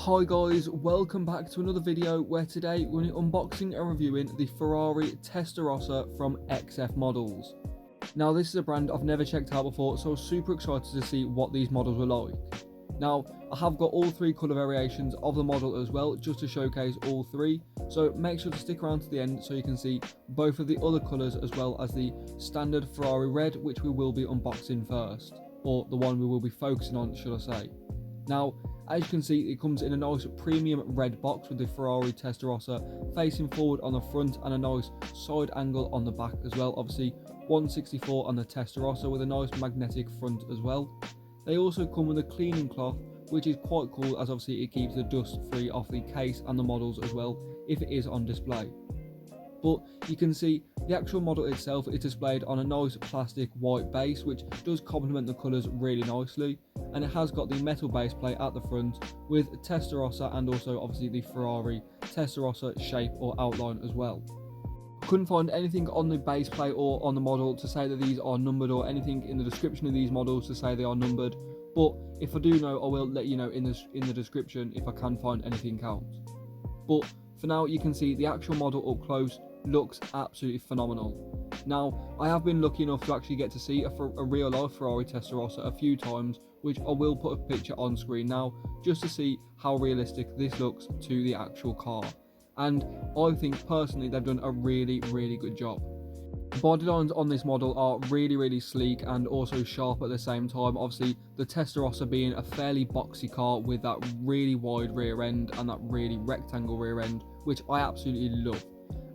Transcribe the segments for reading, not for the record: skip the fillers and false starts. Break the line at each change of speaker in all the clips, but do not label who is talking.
Hi guys, welcome back to another video where today we're unboxing and reviewing the Ferrari Testarossa from XF Models. Now this is a brand I've never checked out before, so I was super excited to see what these models were like. Now I have got all three colour variations of the model as well, just to showcase all three, so make sure to stick around to the end so you can see both of the other colours as well as the standard Ferrari red, which we will be unboxing first, or the one we will be focusing on should I say. Now as you can see, it comes in a nice premium red box with the Ferrari Testarossa facing forward on the front and a nice side angle on the back as well. Obviously 164 on the Testarossa with a nice magnetic front as well. They also come with a cleaning cloth, which is quite cool as obviously it keeps the dust free off the case and the models as well if it is on display. But you can see the actual model itself is displayed on a nice plastic white base, which does complement the colours really nicely, and it has got the metal base plate at the front with Testarossa and also obviously the Ferrari Testarossa shape or outline as well. Couldn't find anything on the base plate or on the model to say that these are numbered, or anything in the description of these models to say they are numbered, but if I do know, I will let you know in the description if I can find anything else. But for now, you can see the actual model up close looks absolutely phenomenal. Now I have been lucky enough to actually get to see a real life Ferrari Testarossa a few times, which I will put a picture on screen now just to see how realistic this looks to the actual car, and I think personally they've done a really good job. The body lines on this model are really sleek and also sharp at the same time. Obviously the Testarossa being a fairly boxy car with that really wide rear end and that really rectangle rear end, which I absolutely love.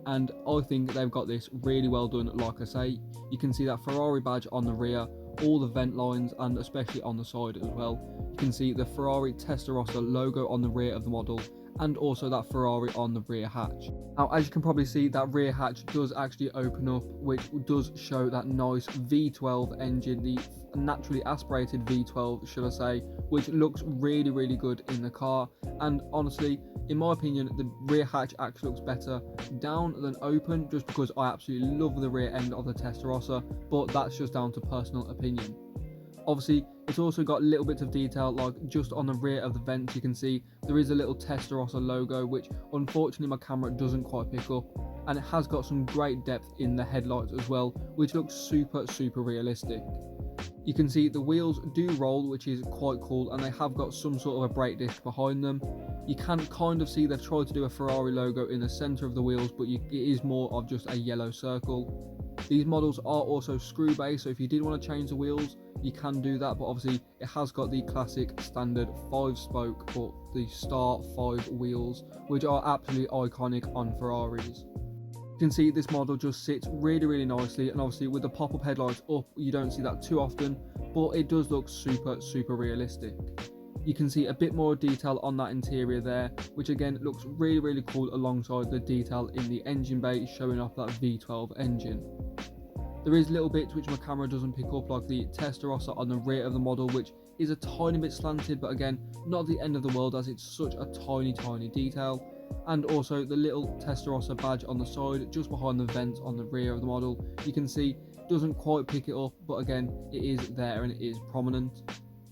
And I think they've got this really well done. Like I say, you can see that Ferrari badge on the rear, all the vent lines, and especially on the side as well. You can see the Ferrari Testarossa logo on the rear of the model, and also that Ferrari on the rear hatch. Now as you can probably see, that rear hatch does actually open up, which does show that nice V12 engine, the naturally aspirated V12 should I say, which looks really good in the car. And honestly, in my opinion, the rear hatch actually looks better down than open, just because I absolutely love the rear end of the Testarossa, but that's just down to personal opinion. Obviously it's also got little bits of detail, like just on the rear of the vents you can see there is a little Testarossa logo, which unfortunately my camera doesn't quite pick up, and it has got some great depth in the headlights as well, which looks super realistic. You can see the wheels do roll, which is quite cool, and they have got some sort of a brake disc behind them. You can kind of see they've tried to do a Ferrari logo in the centre of the wheels, but it is more of just a yellow circle. These models are also screw based, so if you did want to change the wheels you can do that, but obviously it has got the classic standard 5-spoke or the Star 5 wheels, which are absolutely iconic on Ferraris. You can see this model just sits really nicely, and obviously with the pop-up headlights up you don't see that too often, but it does look super realistic. You can see a bit more detail on that interior there, which again looks really cool alongside the detail in the engine bay showing off that V12 engine. There is little bits which my camera doesn't pick up, like the Testarossa on the rear of the model, which is a tiny bit slanted, but again not the end of the world as it's such a tiny detail. And also the little Testarossa badge on the side just behind the vents on the rear of the model, you can see doesn't quite pick it up, but again it is there and it is prominent.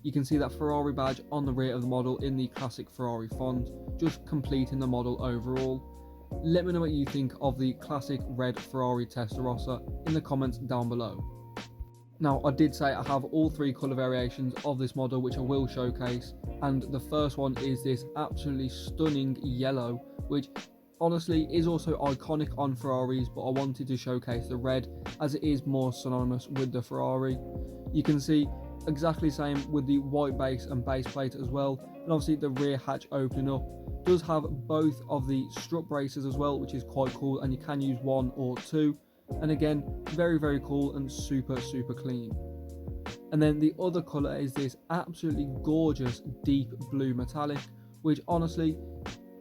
You can see that Ferrari badge on the rear of the model in the classic Ferrari font, just completing the model overall. Let me know what you think of the classic red Ferrari Testarossa in the comments down below. Now I did say I have all three colour variations of this model, which I will showcase, and the first one is this absolutely stunning yellow, which honestly is also iconic on Ferraris, but I wanted to showcase the red as it is more synonymous with the Ferrari. You can see exactly the same with the white base and base plate as well, and obviously the rear hatch opening up does have both of the strut braces as well, which is quite cool, and you can use one or two, and again very cool and super clean. And then the other colour is this absolutely gorgeous deep blue metallic, which honestly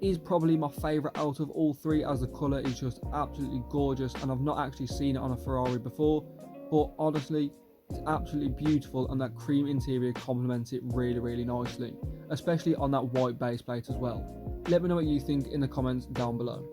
is probably my favourite out of all three, as the colour is just absolutely gorgeous, and I've not actually seen it on a Ferrari before, but honestly it's absolutely beautiful, and that cream interior complements it really nicely, especially on that white base plate as well. Let me know what you think in the comments down below.